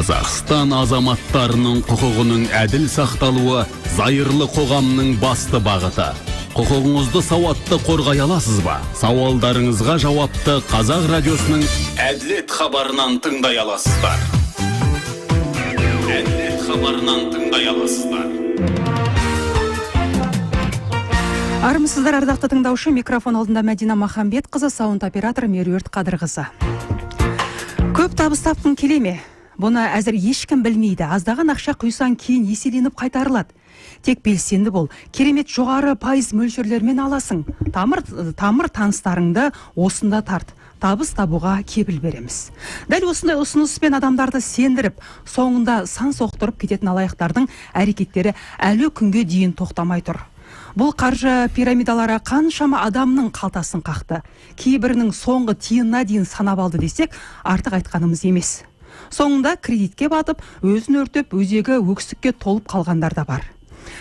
Қазақстан азаматтарының құқығының әділ сақталуы зайырлы қоғамның басты бағыты. Құқығыңызды сауатты қорғай аласыз ба? Сауалдарыңызға жауапты Қазақ радиосының әділет хабарынан тыңдай аласыздар. Әділет хабарынан тыңдай аласыздар. Армысыздар, ардақты тыңдаушы, микрофон алдында Мәдина Махамбетқызы, саунд оператор Меруерт Қадырқызы. Көп табыс тапқың келе ме? Бұны әзір ешкім білмейді. Аздаған ақша құйсаң кейін еселеніп қайтарылады. Тек белсенді бол, керемет жоғары пайыз мөлшерлермен аласың. Тамыр таныстарыңды осында тарт. Табыс табуға кепіл береміз. Дәл осындай ұсыныспен адамдарды сендіріп, соңында сан соқтырып кететін алаяқтардың әрекеттері әлі күнге дейін тоқтамай тұр. Бұл қаржы пирамидалары қаншама адамның қалтасын қақты. Кейбірінің соңғы тиынына дейін санап алды десек, артық айтқанымыз емес. Соңында кредитке батып, өзін өртеп, өзегі өксікке толып қалғандар да бар.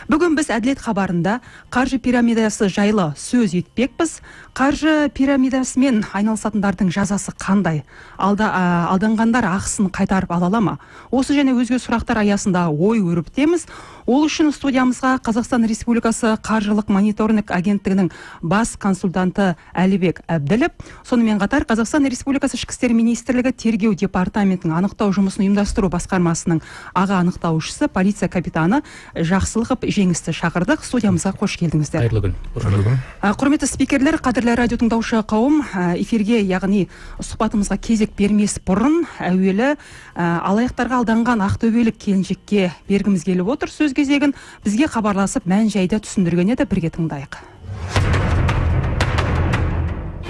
Бүгін біз әділет хабарында қаржы пирамидасы жайлы сөз етпекпіз. Қаржы пирамидасымен айналысатындардың жазасы қандай? Алданғандар ақысын қайтарып ала ма? Осы және өзге сұрақтар аясында ой өрбітеміз. Ол үшін студиямызға Қазақстан Республикасы қаржылық мониторинг агенттігінің бас консультанты Әлібек Әбділіп, сонымен қатар Қазақстан Республикасы Ішкі істер министрлігі тергеу департаментінің анықтау жұмысын ұйымдастыру басқармасының аға анықтаушысы, полиция капитаны Жақсылықов Жеңісті шақырдық. Студиямызға қош келдіңіздер. Қайырлы күн. Құрметті спикерлер, қадірлі радио тыңдаушы қауым, эфирге, яғни сұхбатымызға кезек бермес бұрын әуелі алаяқтарға алданған ақтөбелік келіншекке бергіміз келіп отыр. Сөз кезегін бізге хабарласып мән-жайды түсіндірген еді, бірге тыңдайық.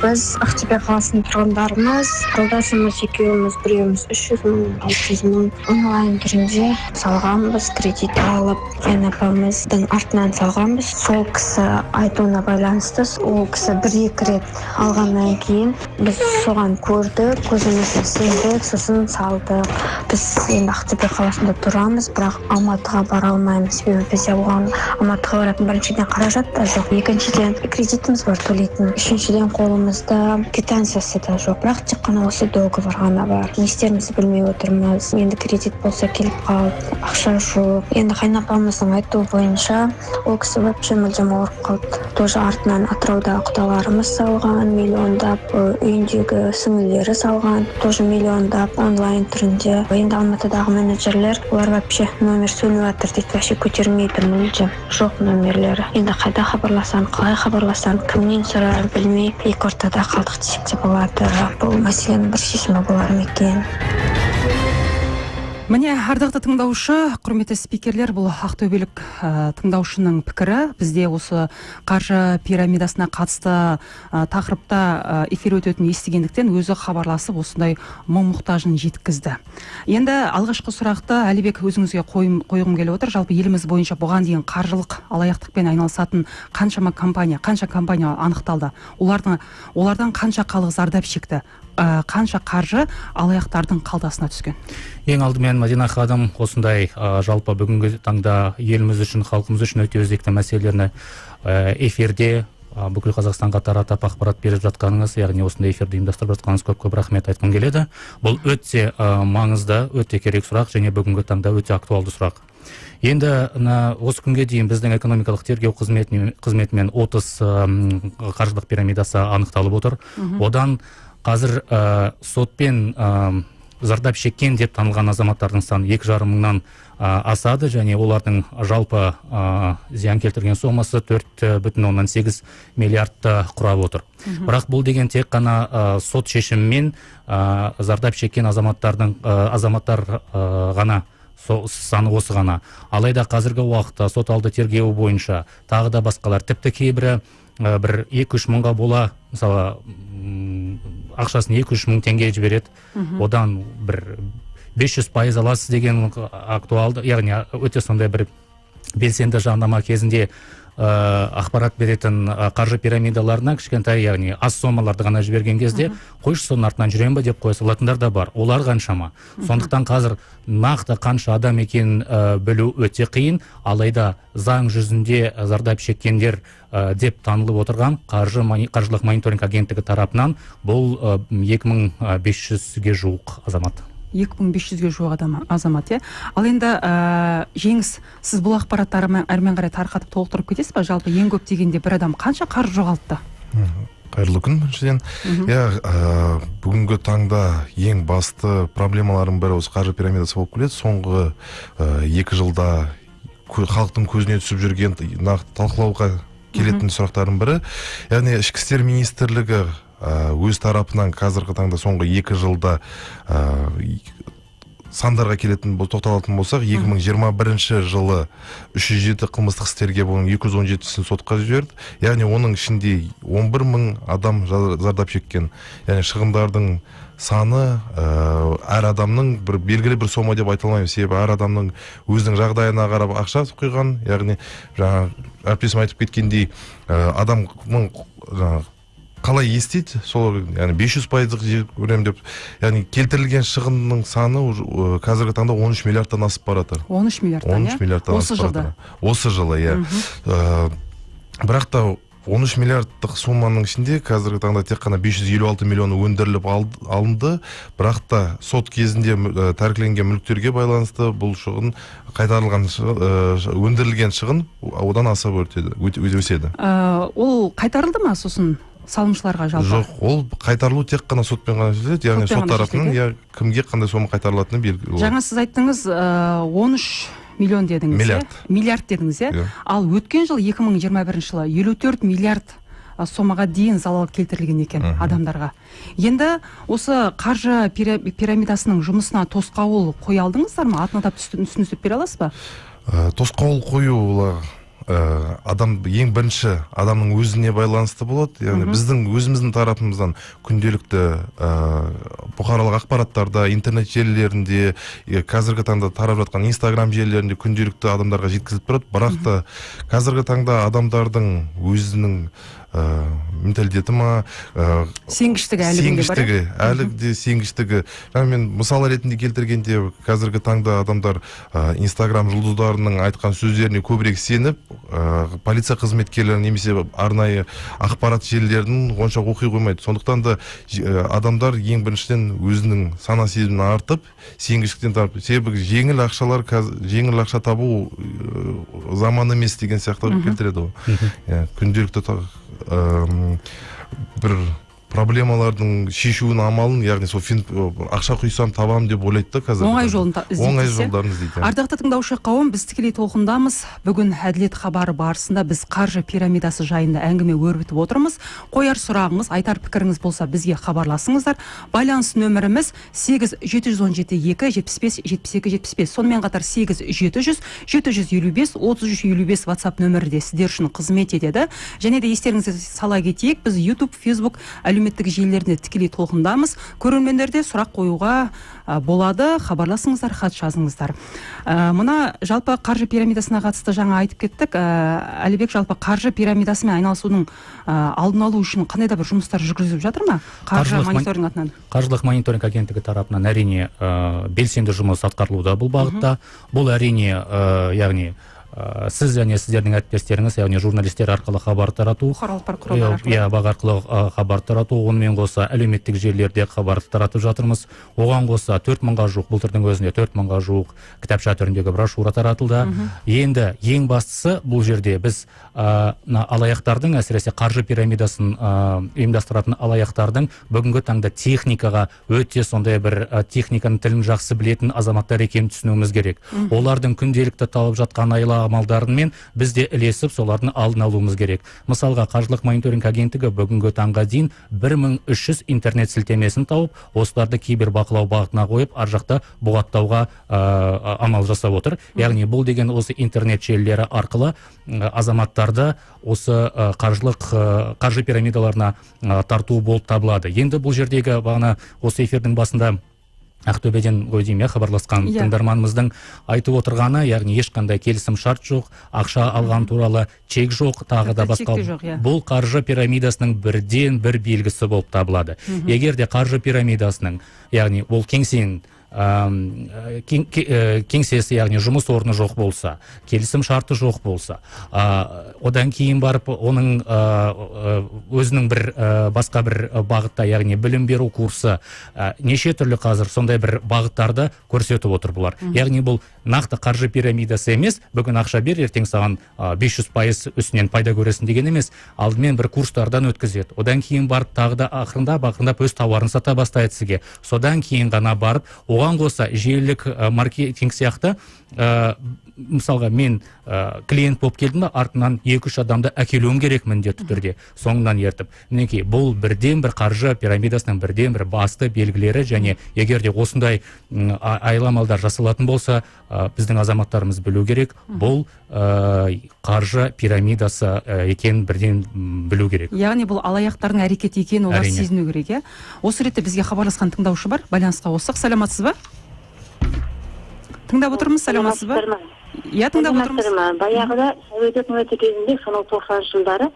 Біз Ақтөбе қаласының тұрғындарымыз, жолдасымыз екеуміз, біреуміз 300 мың, 600 мың онлайн түрінде салғанбыз, кредит алып, ен апамыздың артынан салғанбыз. Сол кісі айтуына байланысты, ол кісі 1-2 рет алғаннан кейін біз соған көрдік, көзімізді сендік, сосын салдық. Біз енді Ақтөбе қаласында тұрамыз, бірақ Алматыға бара алмаймыз. Себебі бізде оған Алматыға баратын біріншіден қаражат та жоқ, екіншіден кредитіміз бар төлейтін, үшіншіден қолымыз квитанциясы да жоқ, бірақ тек қана осы договор ғана бар. Не істерімізді білмей отырмыз. Енді кредит болса келіп қалды, ақша жоқ. Енді қайнапамыздың айтуы бойынша ол кісі вообще мүлдем ауырып қалды. Тоже артынан Атырауда құдаларымыз салған, миллиондап, үйіндегі сіңілері салған, тоже миллиондап онлайн түрінде. Енді Алматыдағы менеджерлер, олар вообще номер сөніп жатыр дейді, вообще көтермейді, мүлдем жоқ номерлері. Енді қайда хабарласан, қалай хабарласан, кімнен сұрар білмей, ортада қалдық десек те болады. Бұл мәселенің бір шешімі болар ма екен? Міне, ардақты тыңдаушы, құрметті спикерлер, бұл ақтөбелік тыңдаушының пікірі. Бізде осы қаржы пирамидасына қатысты тақырыпта эфир өтетін естігендіктен өзі хабарласып, осындай мұң-мұқтажын жеткізді. Енді алғашқы сұрақты Әлібек өзіңізге қойғым келіп отыр. Жалпы еліміз бойынша бұған дейін қаржылық алаяқтықпен айналысатын қанша компания анықталды? Олардан қанша халық зардап шекті? Қанша қаржы алаяқтардың қалтасына түскен? Ең алдымен Мәдина ханым осындай жалпы бүгінгі таңда еліміз үшін, халқымыз үшін өте өзекті мәселелерді эфирде бүкіл Қазақстанға таратып ақпарат беріп жатқаныңыз, яғни осындай эфирді ұйымдастырып жатқаныңыз көп рахмет айтқым келеді. Бұл өте маңызды, өте керек сұрақ және бүгінгі таңда өте актуалды сұрақ. Енді осы күнге дейін біздің экономикалық тергеу қызметімен 30 қаржылық пирамидасы анықталып отыр. Одан қазір сотпен зардап шеккен деп танылған азаматтардың саны 2,5 мыңнан асады, және олардың жалпы зиян келтірген сомасы 4,8 миллиардты құрап отыр. Бірақ бұл деген тек қана сот шешімімен зардап шеккен азаматтар ғана саны осы ғана. Алайда қазіргі уақытта сот алды тергеуі бойынша тағы да басқалар, тіпті кейбірі бір 2-3 мыңға бола, мысалы ақшасын 2-3 мың теңге жібереді, одан бір 500% аласыз деген актуалды, яғни өте сондай бір белсенді жарнама кезінде ақпарат беретін қаржы пирамидаларына кішкентай, яғни аз сомаларды ғана жіберген кезде қойшы соның артынан жүрем бе деп қоя салатындар да бар. Олар қаншама. Сондықтан қазір нақты қанша адам екенін білу өте қиын, алайда заң жүзінде зардап шеккендер деп танылып отырған қаржылық мониторинг агенттігі тарапынан бұл 2500-ге жуық азамат. 2500-ге жуық азамат, Ал енді Жеңіс, сіз бұл ақпаратты әрмен қарай тарқатып толықтырып кетесіз ба? Жалпы ең көп дегенде бір адам қанша қаржы жоғалтты? Қайырлы күн, біріншіден. Бүгінгі таңда ең басты проблемалардың бірі осы қаржы пирамидасы болып келеді. Соңғы 2 жылда халықтың көзіне түсіп жүрген талқылауға келетін сұрақтардың бірі. Яғни ішкі істер министрлігі өз тарапынан қазіргі таңда соңғы 2 жылда сандарға келетін тоқталатын болсақ, 2021 жылы 307 қылмыстық істерге оның 217-сін сотқа жіберді. Яғни оның ішінде 11 мың адам зардап шеккен. Яғни шығындардың саны әр адамның белгілі бір сома деп айтылмаймын, себебі әр адамның өзінің жағдайына қарап ақша құйған. Яғни жаңа әріптесім айтып кеткендей, адамның қалай естейді, сол, яғни 500% көрем деп, яғни келтірілген шығынның саны қазіргі таңда 13 миллиардтан асып баратыр. 13 миллиардтан, 13 миллиардтан асып баратыр. Осы жылы, Бірақ та 13 миллиардтық сумманың ішінде қазіргі таңда тек қана 556 миллионы өндіріліп алынды, бірақ та сот кезінде тәркіленген мүліктерге байланысты бұл шығын қайтарылған өндірілген шығын одан аса өседі. Ол қайтарылды ма сосын салымшыларға жалпы? Жоқ, ол қайтарылу тек қана сотпен ғана шешіледі, яғни сот тарапынан кімге қандай сома қайтарылатыны белгілі. Жаңа сіз айттыңыз 13 миллион дедіңіз, миллиард дедіңіз, Ал өткен жыл 2021 жылы 54 миллиард сомаға дейін залал келтірілген екен адамдарға. Енді осы қаржы пирамидасының жұмысына тосқауыл қоя алдыңыздар ма? Атын атап түсіністеп бере аласыз ба? Тосқауыл қою адам ең бірінші адамның өзіне байланысты болады. Яғни біздің өзіміздің тарапымыздан күнделікті бұқаралық ақпараттарда, интернет желілерінде, қазіргі таңда тарап жатқан Инстаграм желілерінде күнделікті адамдарға жеткізіліп тұрады. Бірақ та қазіргі таңда адамдардың өзінің менталитеті ма, сенгіштігі әлі де сенгіштігі. Мен мысал ретінде келтіргенде, қазіргі таңда адамдар Инстаграм жұлдыздарының айтқан сөздеріне көбірек сеніп, полиция қызметкерлерін немесе арнайы ақпарат желілерін онша оқи қоймайды. Сондықтан да адамдар ең біріншіден өзінің сана сезімін артып, сенгіштіктен тарап, себебі жеңіл ақша табу заман емес деген сияқты келтіреді ғой. Күнделікті бір проблемалардың шешуін амалын, яғни сол ақша құйсам табам деп ойлайды да қазір. Оңай жолдарын іздейді. Ардақты тыңдаушы қауым, біз тікелей толқындамыз. Бүгін әділет хабары барысында біз қаржы пирамидасы жайында әңгіме өрбітіп отырмыз. Қояр сұрағыңыз, айтар пікіріңіз болса бізге хабарласыңыздар. Байланыс нөміріміз 8-717-2-75-72-75. Сонымен қатар 8-700-755-3355 WhatsApp нөмірі де сіздер үшін қызмет етеді. Және де естеріңізге сала кетейік, біз YouTube, Facebook, әлеуметтік желілерінде тікелей толқындамыз. Көрермендерде сұрақ қоюға болады, хабарласыңыздар, хат жазыңыздар. Мына жалпы қаржы пирамидасына қатысты жаңа айтып кеттік. Әлібек, жалпы қаржы пирамидасымен айналысудың алдын алу үшін қандай да бір жұмыстар жүргізіліп жатыр ма? Қаржы мониторинг атынан. Қаржылық мониторинг агенттігі тарапынан әрине белсенді жұмыс атқарылуда бұл бағытта. Бұл әрине, яғни сіз және сіздердің әріптестеріңіз, яғни журналистер арқылы хабар тарату, бақ арқылы хабар тарату, онымен қоса әлеуметтік желілерде хабар таратып жатырмыз. Оған қоса 4 мыңға жуық, былтырдың өзінде 4 мыңға жуық кітапша түріндегі брошюра таратылды. Енді ең бастысы бұл жерде біз алаяқтардың, әсіресе қаржы пирамидасын ұйымдастыратын алаяқтардың бүгінгі таңда техникаға өте сондай бір техниканың тілін жақсы білетін азаматтар екенін түсінуіміз керек. Олардың күнделікті талып жатқан айла амалдарымен біз де ілесіп солардың алдын алуымыз керек. Мысалға, қаржылық мониторинг агенттігі бүгінгі таңға дейін 1300 интернет сілтемесін тауып, осыларды кибербақылау бағытына қойып, ар жақта бұғаттауға амал жасап отыр. Яғни бұл деген осы интернет желілері арқылы азаматтарды осы қаржы пирамидаларына тарту болып табылады. Енді бұл жердегі бағана осы эфирдің басында Ақтөбеден хабарласқан тыңдарманымыздың айтып отырғаны, яғни ешқандай келісім шарт жоқ, ақша алған туралы чек жоқ, тағы да басқа. Бұл қаржы пирамидасының бірден бір белгісі болып табылады. Егер де қаржы пирамидасының, яғни ол кеңсенің кеңсесі, яғни жұмыс орны жоқ болса, келісім шарты жоқ болса, одан кейін барып оның өзінің бір басқа бір бағытта, яғни білім беру курсы, неше түрлі қазір сондай бір бағыттарды көрсетіп отыр бұлар. Яғни бұл нақты қаржы пирамидасы емес, бүгін ақша бер, ертең саған 500% үстінен пайда көресің деген емес, алдымен бір курстардан өткізеді. Одан кейін барып тағы да ақырындап өз тауарын сата бастайды сізге. Содан кейін ғана барып, оған қоса желілік маркетинг сияқты, мысалға мен клиент болып келдім, артынан 2-3 адамды әкелуім керек міндетті түрде, соңынан ертіп. Мінекей, бұл бірден бір қаржы пирамидасының бірден бір басты белгілері, және егер де осындай айламалдар жасалатын болса, біздің азаматтарымыз білу керек, бұл қаржы пирамидасы екен бірден білу керек. Яғни бұл алаяқтардың әрекеті екен, олар сезіну керек. Осы ретте бізге хабарласқан тыңдаушы бар, байланысқа қоссақ. Саламатсыз ба? Тыңдап отырмыз, саламатсыз ба? Иә, тыңдап отырмыз. Баяғыда Совет үкіметі кезінде, сонау 90 жылдары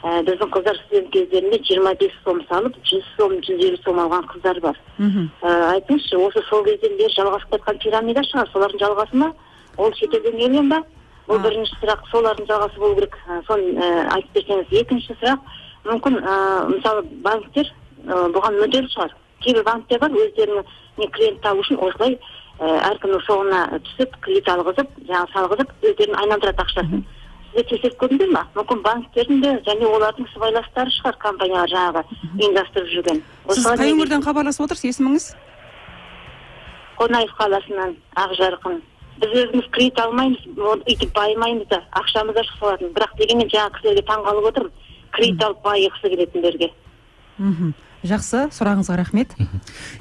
біздің қыздар студент кездерінде 25 сом салып, 100 сом, 150 сом алған қыздар бар. Айтыңызшы, осы сол кезден бері жалғасып кеткен пирамида шығар, солардың жалғасы ма? Ол шетелден келген ба? Бұл бірінші сұрақ, солардың жалғасы болу керек. Соны айтып берсеңіз. Екінші сұрақ, мүмкін мысалы банктер бұған мүдделі шығар. Кейбір банктер бар, өздерінің клиент табу үшін осылай әркімнің соңына түсіп, кредит алғызып, салғызып, өздерін айналдырады ақшасын. Сізде тексеріп көрдіңіздер ме? Мүмкін банктердің де және олардың сыбайластары шығар, компаниялар жаңағы ұйымдастырып жүрген. Сіз қай өңірден хабарласып отырсыз, есіміңіз? Қонаев қаласынан, Ақжарқын. Біз өзіміз кредит алмаймыз, өйтіп байымаймыз да, ақшамыз да шықсалатын. Бірақ дегенмен жаңа кісілерге таңғалып отырмын, кредит алып байығысы келетіндерге. Жақсы, сұрағыңызға рахмет.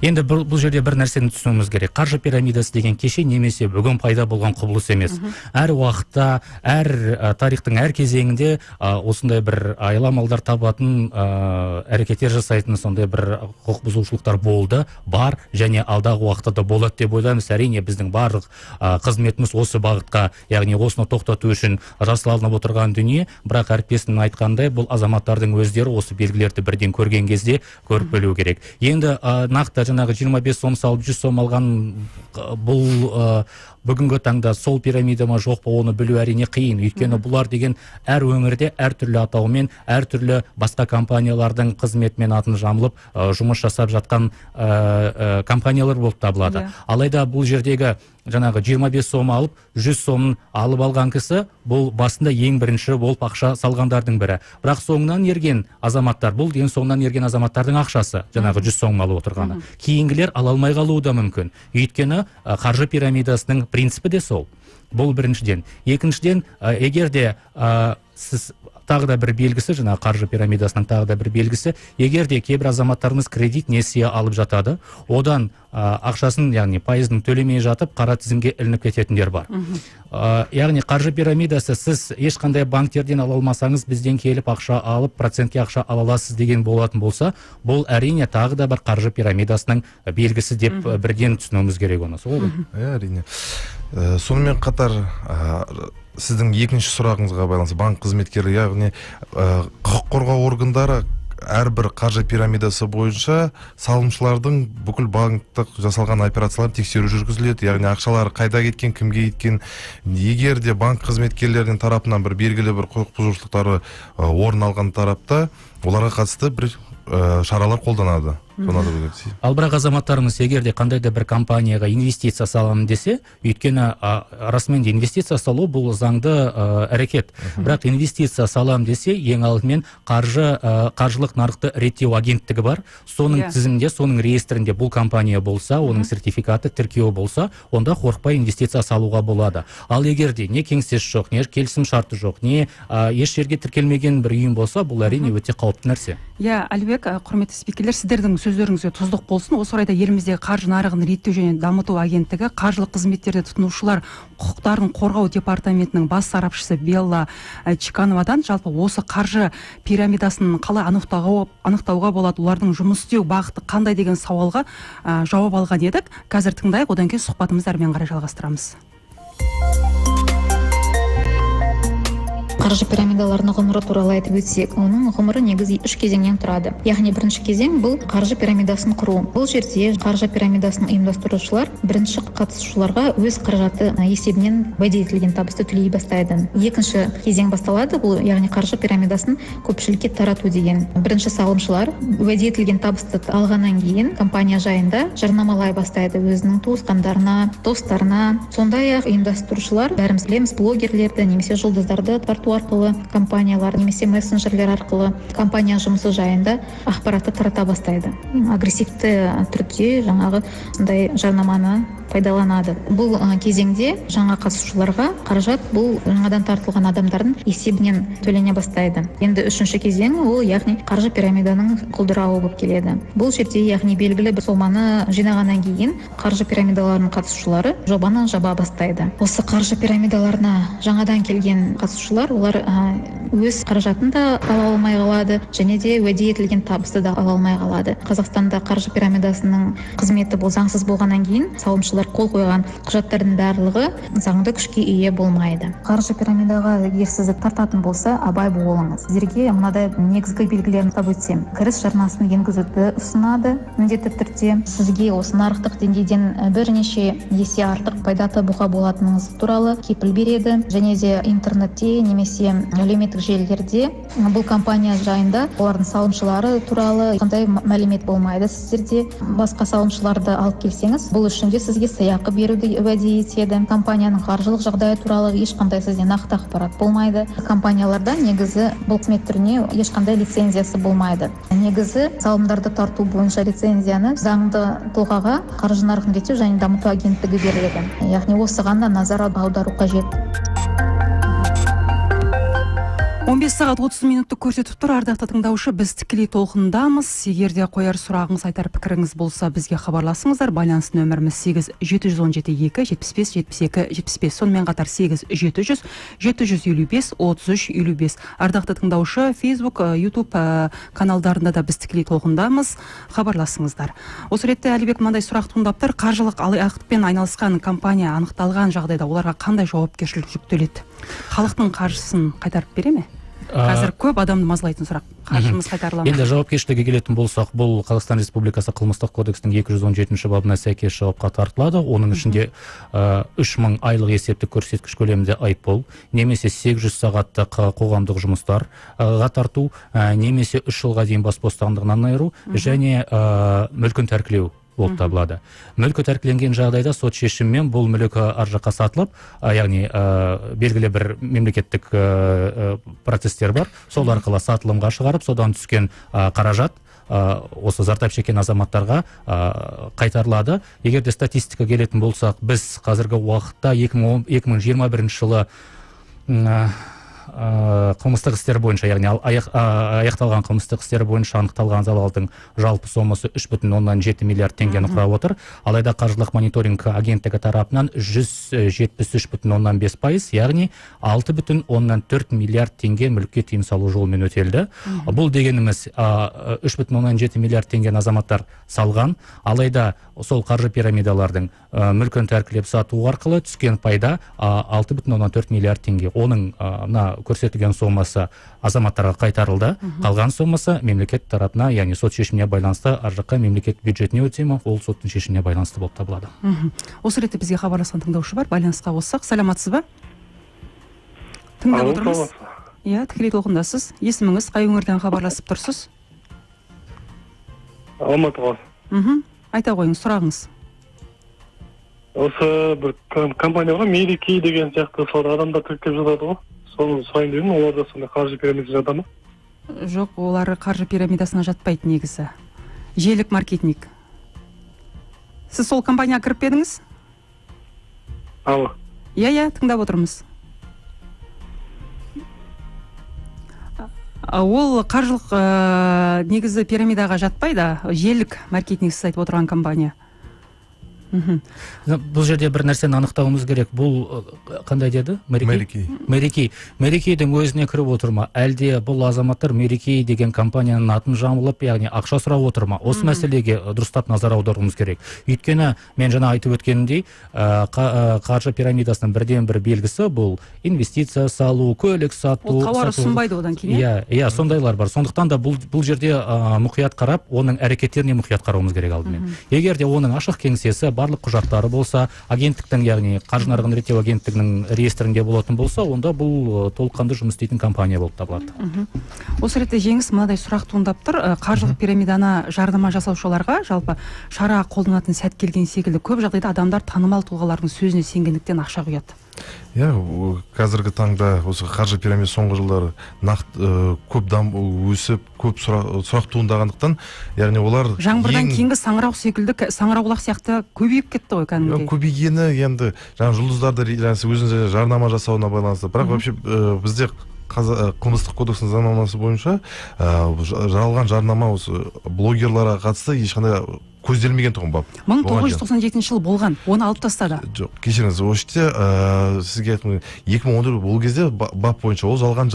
Енді бұл жерде бір нәрсені түсінуіміз керек. Қаржы пирамидасы деген кеше немесе бүгін пайда болған құбылыс емес. Әр уақытта, әр тарихтың әр кезеңінде осындай бір айламалдар табатын, әрекеттер жасайтын сондай бір құқық бұзушылықтар болды, бар, және алдағы уақытта да болады деп ойлаймыз. Әрине біздің барлық қызметіміз осы бағытқа, яғни осыны тоқтату үшін жасалынып отырған дүние, бірақ әріптесінің айтқандай, бұл азаматтардың өздері осы белгілерді бірден көрген кезде көріп білу керек. Енді нақты жаңағы 25 сом салып 100 сом алған бұл бүгінгі таңда сол пирамида ма жоқ па, оны білу әрине қиын. Өйткені бұлар деген әр өңірде әртүрлі атаумен, әртүрлі басқа компаниялардың қызметімен атын жамылып жұмыс жасап жатқан компаниялар болып табылады. Алайда бұл жердегі жаңағы 25 сом алып, 100 сомын алып алған кісі, бұл басында ең бірінші болып ақша салғандардың бірі. Бірақ соңынан ерген азаматтар, бұл деген соңынан ерген азаматтардың ақшасы, жаңағы 100 сом алып отырғаны. Кейінгілер ала алмай қалуы да мүмкін. Өйткені қаржы пирамидасының принципі де сол. Бұл біріншіден. Екіншіден, егер де сіз тағы да бір белгісі, жаңа қаржы пирамидасының тағы да бір белгісі, егер де кейбір азаматтарымыз кредит несие алып жатады, одан ақшасын, яғни пайызын төлемей жатып, қара тізімге ілініп кететіндер бар. Яғни қаржы пирамидасы, сіз ешқандай банктерден ала алмасаңыз, бізден келіп ақша алып, процентке ақша ала аласыз деген болатын болса, бұл әрине тағы да бір қаржы пирамидасының белгісі деп бірден түсінуіміз керек оны. Солай ғой? Әрине. Сонымен қатар сіздің екінші сұрағыңызға байланысты банк қызметкері, яғни құқық қорғау органдары әрбір қаржы пирамидасы бойынша салымшылардың бүкіл банктық жасалған операциялар тексеру жүргізіледі. Яғни ақшалар қайда кеткен, кімге кеткен. Егер де банк қызметкерлерінің тарапынан бір белгілі бір құқық бұзушылықтары орын алған тарапта, оларға қатысты бір шаралар қолданады. Ал бірақ азаматтарымыз егер де қандай да бір компанияға инвестиция саламын десе, өйткені расымен де инвестиция салу бұл заңды әрекет. Бірақ инвестиция салам десе, ең алдымен қаржылық нарықты реттеу агенттігі бар. Соның тізімінде, соның реестрінде бұл компания болса, оның сертификаты, тіркеуі болса, онда қорықпай инвестиция салуға болады. Ал егер де не кеңсесі жоқ, не келісім шарты жоқ, не еш жерге тіркелмеген бір ұйым болса, бұл әрине өте қауіпті нәрсе. Иә, Әлібек, құрметті спикерлер, сіздердің сөздеріңізге тұздық болсын. Осы орайда еліміздегі қаржы нарығын реттеу және дамыту агенттігі қаржылық қызметтерде тұтынушылар құқықтарын қорғау департаментінің бас сарапшысы Белла Чикановадан жалпы осы қаржы пирамидасын қалай анықтауға болады, олардың жұмыс істеу бағыты қандай деген сауалға жауап алған едік. Қазір тыңдайық, одан кейін сұхбатымызды әрмен қарай жалғастырамыз. Қаржы пирамидаларының ғұмыры туралы айтып өтсек, оның ғұмыры негізі 3 кезеңнен тұрады. Яғни бірінші кезең бұл қаржы пирамидасын құру. Бұл жерде қаржы пирамидасын ұйымдастырушылар бірінші қатысушыларға өз қаражаты есебінен уәде етілген табысты төлей бастайды. Екінші кезең басталады, бұл яғни қаржы пирамидасын көпшілікке тарату деген. Бірінші салымшылар уәде етілген табысты алғаннан кейін компания жайында жарнамалай бастайды өзінің туысқандарына, достарына. Сондай-ақ ұйымдастырушылар, бәріміз білеміз, блогерлерді немесе жұлдыздарды тарту арқылы, компаниялар немесе мессенджерлер арқылы компания жұмысы жайында ақпаратты тарата бастайды. Агрессивті түрде жаңағы сондай жарнаманы пайдаланады. Бұл кезеңде жаңа қатысушыларға қаражат бұл жаңадан тартылған адамдардың есебінен төлене бастайды. Енді үшінші кезең ол яғни қаржы пирамиданың құлдырауы болып келеді. Бұл жерде яғни белгілі бір соманы жинағаннан кейін қаржы пирамидаларының қатысушылары жобаны жаба бастайды. Осы қаржы пирамидаларына жаңадан келген қатысушылар олар өз қаражатын да ала алмай қалады, және де уәде етілген табысты да ала алмай қалады. Қазақстанда қаржы пирамидасының қызметі бұл заңсыз болғаннан кейін салымшылар қол қойған құжаттардың барлығы заңды күшке ие болмайды. Қаржы пирамидаға егер сізді тартатын болса, абай болыңыз. Сіздерге мынадай негізгі белгілерін атап өтсем, кіріс жарнасын енгізуді ұсынады міндетті түрде. Сізге осы нарықтық деңгейден бірнеше есе артық пайда табуға болатыныңыз туралы кепіл береді, және де интернетте немесе әлеуметтік желілерде бұл компания жайында олардың салымшылары туралы қандай мәлімет болмайды. Сіздерде басқа салымшыларды алып келсеңіз, бұл үшін де сізге сыйақы беруді уәде етеді. Компанияның қаржылық жағдайы туралы ешқандай сізде нақты ақпарат болмайды. Компанияларда негізі бұл қызмет түріне ешқандай лицензиясы болмайды. Негізі салымдарды тарту бойынша лицензияны заңды тұлғаға қаржы нарығын реттеу және дамыту агенттігі береді. Яғни осыған да назар аудару қажет. 15 сағат 30 минутты көрсетіп тұр. Ардақты тыңдаушы, біз тікелей толқындамыз. Егер де қояр сұрағыңыз, айтар пікіріңіз болса, бізге хабарласыңыздар. Байланыс нөміріміз 8-717-2-75-72-75. Сонымен қатар 8-755-33-55. Ардақты тыңдаушы, Facebook, YouTube каналдарында да біз тікелей толқындамыз. Хабарласыңыздар. Осы ретте Әлібек мынандай сұрақ туындап тұр. Қаржылық алаяқтықпен айналысқан компания анықталған жағдайда оларға қандай жауапкершілік жүктеледі? Халықтың қаржысын қайтарып бере ме? Қазір көп адамды мазалайтын сұрақ. Қаржымыз қайтарыла ма? Енді жауапкершіліге келетін болсақ, бұл Қазақстан Республикасы қылмыстық кодекстің 217 бабына сәйкес жауапқа тартылады. Оның ішінде 3000 айлық есептік көрсеткіш көлемінде айыппұл, немесе 800 сағаттық қоғамдық жұмыстарға тарту, немесе 3 жылға дейін бас бостандығынан айыру, және мүлкін тәркілеу болып табылады. Мүлкі тәркіленген жағдайда сот шешімімен бұл мүлік ар жаққа сатылып, яғни белгілі бір мемлекеттік процестер бар, сол арқылы сатылымға шығарып, содан түскен қаражат осы зардап шеккен азаматтарға қайтарылады. Егер де статистика келетін болсақ, біз қазіргі уақытта 2021 жылы қылмыстық істер бойынша, яғни аяқталған қылмыстық істер бойынша анықталған залалдың жалпы сомасы 3,7 миллиард теңгені құрап отыр. Алайда қаржылық мониторинг агенттігі тарапынан 173,5%, яғни 6,4 миллиард теңге мүлікке тыйым салу жолымен өтелді. Бұл дегеніміз 3,7 миллиард теңгені азаматтар салған, алайда сол қаржы пирамидалардың мүлкін тәркілеп сату арқылы түскен пайда 6,4 миллиард теңге. Оның көрсетілген сомасы азаматтарға қайтарылды, қалған сомасы мемлекет тарапына, яғни сот шешіміне байланысты ар жаққа мемлекет бюджетіне өтсе ме, ол соттың шешіміне байланысты болып табылады. Осы ретте бізге хабарласқан тыңдаушы бар, байланысқа қоссақ. Саламатсыз ба? Тыңдап отырмыз. Иә, тікелей толқындасыз. Есіміңіз, қай өңірден хабарласып тұрсыз? Алматы қаласы. Айта қойыңыз, сұрағыңыз. Осы бір компания бар, Мереке деген сияқты сол адамдар тіркеп жатады ғой. Соны сұрайын дедім, олар да сондай қаржы пирамидасына жата ма? Жоқ, олар қаржы пирамидасына жатпайды негізі. Желік маркетинг. Сіз сол компанияға кіріп едіңіз? Алло. Иә, тыңдап отырмыз. Ол қаржылық негізі пирамидаға жатпайды, желік маркетинг сіз айтып отырған компания. Бұл жерде бір нәрсені анықтауымыз керек. Бұл қандай деді? Мерекейдің өзіне кіріп отыр ма? Әлде бұл азаматтар Мерекей деген компанияның атын жамылып, яғни ақша сұрап отыр ма? Осы мәселеге дұрыстап назар аударуымыз керек. Өйткені мен жаңа айтып өткенімдей, қаржы пирамидасының бірден бір белгісі бұл инвестиция салу, көлік сату. Ол тауар ұсынбайды одан кейін. Иә, сондайлар бар. Сондықтан да бұл жерде мұқият қарап, оның әрекеттеріне мұқият қарауымыз керек алдымен. Егер де оның ашық кеңсесі, барлық құжаттары болса, агенттіктің, яғни қаржы нарығын реттеу агенттігінің реестрінде болатын болса, онда бұл толыққанды жұмыс істейтін компания болып табылады. Осы ретте Жеңіс, мынадай сұрақ туындап тұр. Қаржылық пирамиданы жарнама жасаушыларға жалпы шара қолданатын сәт келген секілді көп жағдайда адамдар танымал тұлғалардың сөзіне сенгендіктен ақша құяды. Иә, қазіргі таңда осы қаржы пирамида соңғы жылдары көп өсіп, көп сұрақ туындағандықтан, яғни олар жаңбырдан кейінгі саңырау секілді, саңырауқұлақ сияқты көбейіп кетті ғой кәдімгідей. Көбейгені енді жаңа жұлдыздарды өзіңіз жарнама жасауына байланысты. Бірақ вообще бізде қылмыстық кодекстің заңнамасы бойынша жалған жарнама осы блогерларға қатысты ешқандай көзделмеген тұғын бап. 1997 жыл болған, оны алып тастады. Жоқ, кешіріңіз, ол жерде сізге айтқым 2014 бұл кезде бап бойынша ол жалған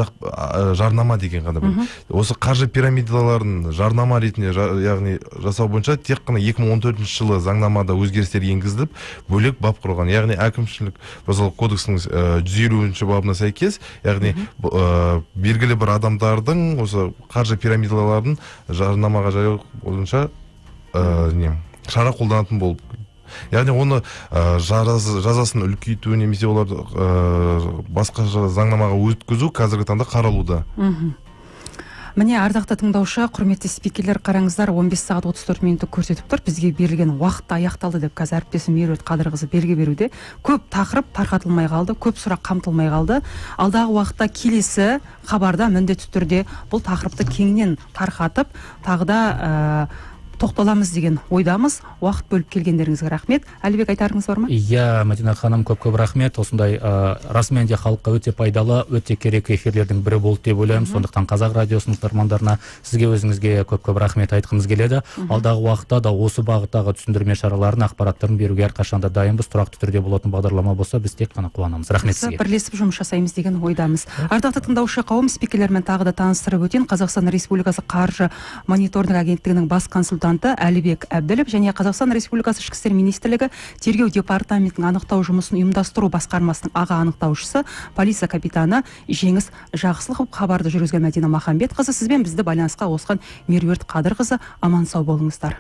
жарнама деген ғана бар. Осы қаржы пирамидаларын жарнама ретінде, яғни жасау бойынша тек қана 2014 жылы заңнамада өзгерістер енгізіліп, бөлек бап құрылған. Яғни әкімшілік кодексінің 150-ші бабына сәйкес, яғни белгілі бір адамдардың осы қаржы пирамидаларын жарнамаға жаяу бойынша шара қолданатын болып. Яғни оны жазасын үлкейту немесе оларды басқа заңнамаға өткізу қазіргі таңда қаралуда. Міне, ардақты тыңдаушы, құрметті спикерлер, қараңыздар, 15 сағат 34 минутты көрсетіп тұр. Бізге берілген уақыт аяқталды деп қазір әріптесім Меруерт Қадырқызы белгі беруде. Көп тақырып тарқатылмай қалды, көп сұрақ қамтылмай қалды. Алдағы уақытта келесі хабарда міндетті түрде бұл тақырыпты кеңінен тарқатып, тағы да тоқталамыз деген ойдамыз. Уақыт бөліп келгендеріңізге рахмет. Әлібек, айтарыңыз бар ма? Иә, Мәдина ханым, көп рахмет. Осындай расымен де халыққа өте пайдалы, өте керек эфирлердің бірі болды деп ойлаймын. Сондықтан Қазақ радиосының тыңдармандарына сізге өзіңізге көп рахмет айтқымыз келеді. Алдағы уақытта да осы бағыттағы түсіндірме шараларын, ақпараттарын беруге әрқашанда дайынбыз. Тұрақты түрде болатын бағдарлама болса, біз тек қана қуанамыз. Рахмет сізге. Бірлесіп жұмыс жасаймыз деген ойдамыз. Ардақты тыңдаушы қауым, спикерлермен тағы да таныстырып өтейін. Қазақстан Республикасы қаржы мониторинг агенттігінің бас консультанты Әлібек Әбділов және Қазақстан Республикасы Ішкі істер министрлігі тергеу департаментінің анықтау жұмысын ұйымдастыру басқармасының аға анықтаушысы, полиция капитаны Жеңіс Жақсылықов. Хабарды жүргізген Мәдина Махамбетқызы, сізбен бізді байланысқа қосқан Меруерт Қадырқызы. Аман сау болыңыздар.